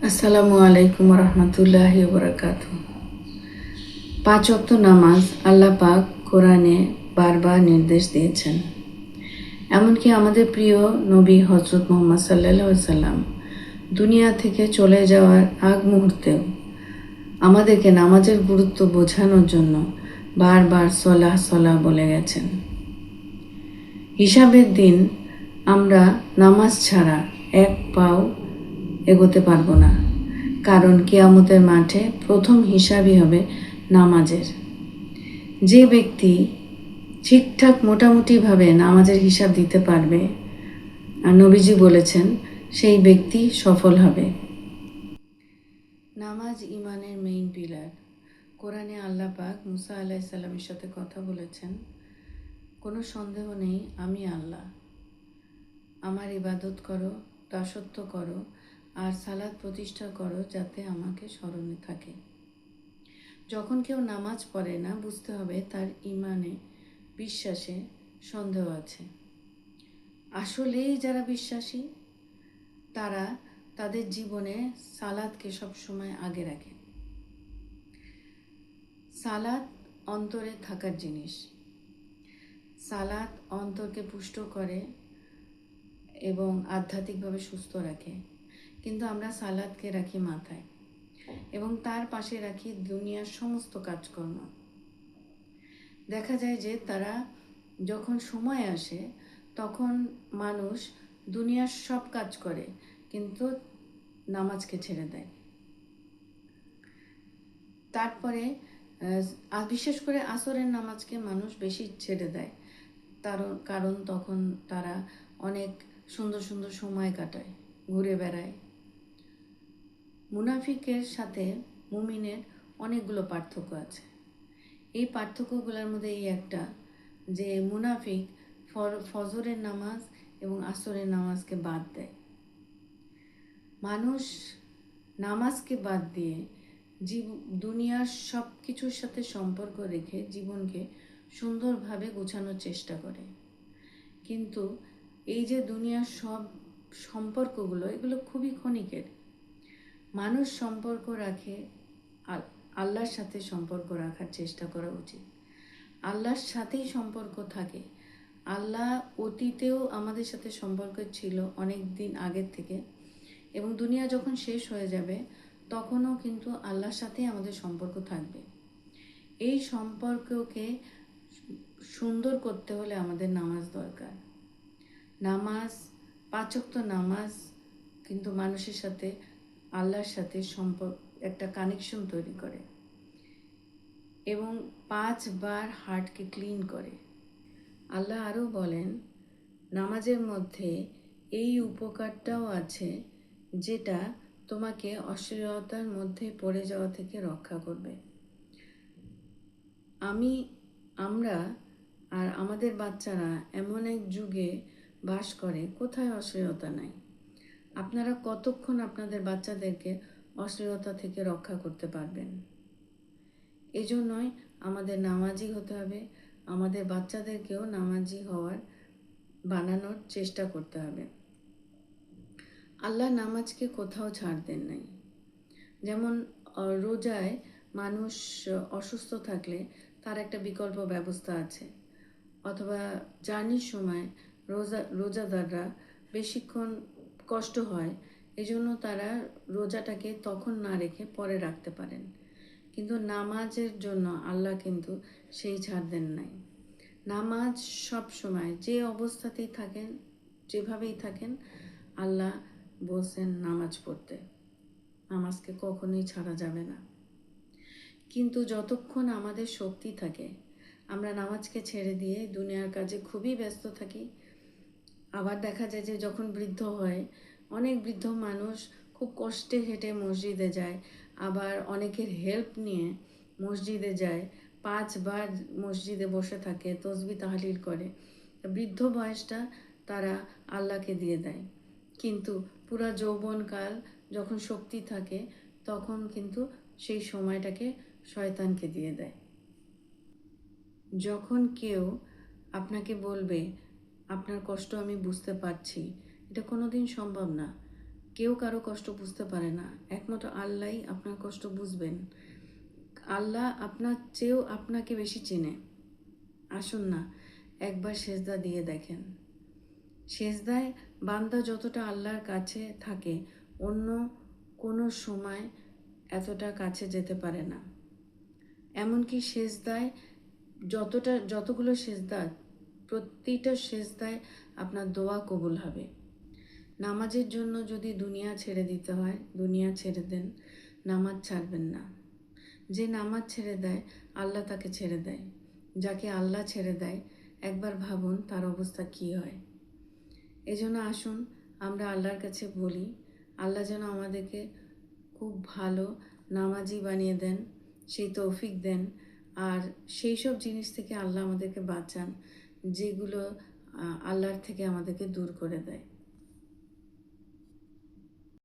আসসালামু আলাইকুম রহমতুল্লাহি ওবরাকাতু। 5 ওয়াক্ত নামাজ আল্লাহ পাক কোরআনে বারবার নির্দেশ দিয়েছেন। এমনকি আমাদের প্রিয় নবী হজরত মুহাম্মদ সাল্লাল্লাহু আলাইহি সাল্লাম দুনিয়া থেকে চলে যাওয়ার আগ মুহূর্তেও আমাদেরকে নামাজের গুরুত্ব বোঝানোর জন্য বারবার সলাহ সলাহ বলে গেছেন। হিসাবের দিন আমরা নামাজ ছাড়া এক পাও এগোতে পারবো না, কারণ কিয়ামতের মাঠে প্রথম হিসাবই হবে নামাজের। যে ব্যক্তি ঠিকঠাক মোটামুটিভাবে নামাজের হিসাব দিতে পারবে, আর নবীজি বলেছেন সেই ব্যক্তি সফল হবে। নামাজ ইমানের মেইন পিলার। কোরআনে আল্লাহ পাক মুসা আলাইহিস সালামের সাথে কথা বলেছেন, কোনো সন্দেহ নেই আমি আল্লাহ, আমার ইবাদত করো, দাসত্ব করো আর সালাত প্রতিষ্ঠা করো যাতে আমাকে স্মরণে থাকে। যখন কেউ নামাজ পড়ে না, বুঝতে হবে তার ইমানে বিশ্বাসে সন্দেহ আছে। আসলেই যারা বিশ্বাসী তারা তাদের জীবনে সালাতকে সবসময় আগে রাখে। সালাত অন্তরে থাকার জিনিস। সালাত অন্তরকে পুষ্ট করে এবং আধ্যাত্মিকভাবে সুস্থ রাখে, কিন্তু আমরা সালাতকে রাখি মাথায় এবং তার পাশে রাখি দুনিয়ার সমস্ত কাজকর্ম। দেখা যায় যে তারা যখন সময় আসে তখন মানুষ দুনিয়ার সব কাজ করে কিন্তু নামাজকে ছেড়ে দেয়। তারপরে বিশেষ করে আসরের নামাজকে মানুষ বেশি ছেড়ে দেয়, কারণ তখন তারা অনেক সুন্দর সুন্দর সময় কাটায়, ঘুরে বেড়ায়। মুনাফিকের সাথে মুমিনের অনেকগুলো পার্থক্য আছে। এই পার্থক্যগুলোর মধ্যে এই একটা, যে মুনাফিক ফজরের নামাজ এবং আসরের নামাজকে বাদ দেয়। মানুষ নামাজকে বাদ দিয়ে দুনিয়ার সব কিছুর সাথে সম্পর্ক রেখে জীবনকে সুন্দরভাবে গোছানোর চেষ্টা করে, কিন্তু এই যে দুনিয়ার সব সম্পর্কগুলো, এগুলো খুবই ক্ষণিকের। মানুষ সম্পর্ক রাখে, আল্লাহর সাথে সম্পর্ক রাখার চেষ্টা করা উচিত। আল্লাহর সাথেই সম্পর্ক থাকে। আল্লাহ অতীতেও আমাদের সাথে সম্পর্ক ছিল অনেক দিন আগের থেকে, এবং দুনিয়া যখন শেষ হয়ে যাবে তখনও কিন্তু আল্লাহর সাথেই আমাদের সম্পর্ক থাকবে। এই সম্পর্ককে সুন্দর করতে হলে আমাদের নামাজ দরকার। নামাজ, 5 ওয়াক্ত নামাজ কিন্তু মানুষের সাথে আল্লাহর সাথে সম্পর্ক, একটা কানেকশন তৈরি করে এবং 5 বার হার্টকে ক্লিন করে। আল্লাহ আরও বলেন, নামাজের মধ্যে এই উপকারটাও আছে যেটা তোমাকে অশ্লীলতার মধ্যে পড়ে যাওয়া থেকে রক্ষা করবে। আমরা আর আমাদের বাচ্চারা এমন এক যুগে বাস করে কোথায় অশ্লীলতা নাই। আপনারা কতক্ষণ আপনাদের বাচ্চাদেরকে অশ্লীলতা থেকে রক্ষা করতে পারবেন? এজন্যই আমাদের নামাজি হতে হবে, আমাদের বাচ্চাদেরকেও নামাজি বানানোর চেষ্টা করতে হবে। আল্লাহ নামাজকে কোথাও ছাড় দেন নাই। যেমন রোজায় মানুষ অসুস্থ থাকলে তার একটা বিকল্প ব্যবস্থা আছে, অথবা জার্নির সময় রোজাদাররা বেশিক্ষণ কষ্ট হয়, এজন্য তারা রোজাটাকে তখন না রেখে পরে রাখতে পারেন। কিন্তু নামাজের জন্য আল্লাহ কিন্তু সেই ছাড় দেন নাই। নামাজ সব সময় যে অবস্থাতেই থাকেন, যেভাবেই থাকেন, আল্লাহ বলছেন নামাজ পড়তে। নামাজকে কখনোই ছাড়া যাবে না। কিন্তু যতক্ষণ আমাদের শক্তি থাকে আমরা নামাজকে ছেড়ে দিয়ে দুনিয়ার কাজে খুবই ব্যস্ত থাকি। আবার দেখা যায় যে যখন বৃদ্ধ হয়, অনেক বৃদ্ধ মানুষ খুব কষ্টে হেঁটে মসজিদে যায়, আবার অনেকের হেল্প নিয়ে মসজিদে যায়, 5 বার মসজিদে বসে থাকে, তসবিহ তাহলিল করে। বৃদ্ধ বয়সটা তারা আল্লাহকে দিয়ে দেয়, কিন্তু পুরা যৌবনকাল যখন শক্তি থাকে তখন কিন্তু সেই সময়টাকে শয়তানকে দিয়ে দেয়। যখন কেউ আপনাকে বলবে আপনার কষ্ট আমি বুঝতে পারছি, এটা কোনোদিন সম্ভব না। কেউ কারো কষ্ট বুঝতে পারে না, একমাত্র আল্লাহই আপনার কষ্ট বুঝবেন। আল্লাহ আপনার চেয়েও আপনাকে বেশি চেনে। আসুন না একবার সেজদা দিয়ে দেখেন। সেজদায় বান্দা যতটা আল্লাহর কাছে থাকে, অন্য কোনো সময় এতটা কাছে যেতে পারে না। এমনকি সেজদায় যতগুলো সেজদা, প্রতিটা সেজদায় আপনার দোয়া কবুল হবে। নামাজের জন্য যদি দুনিয়া ছেড়ে দিতে হয়, দুনিয়া ছেড়ে দেন, নামাজ ছাড়বেন না। যে নামাজ ছেড়ে দেয়, আল্লাহ তাকে ছেড়ে দেয়। যাকে আল্লাহ ছেড়ে দেয়, একবার ভাবুন তার অবস্থা কী হয়। এজন্য আসুন আমরা আল্লাহর কাছে বলি, আল্লাহ যেন আমাদেরকে খুব ভালো নামাজি বানিয়ে দেন, সেই তৌফিক দেন। আর সেই সব জিনিস থেকে আল্লাহ আমাদেরকে বাঁচান যেগুলো আল্লাহর থেকে আমাদেরকে দূর করে দেয়।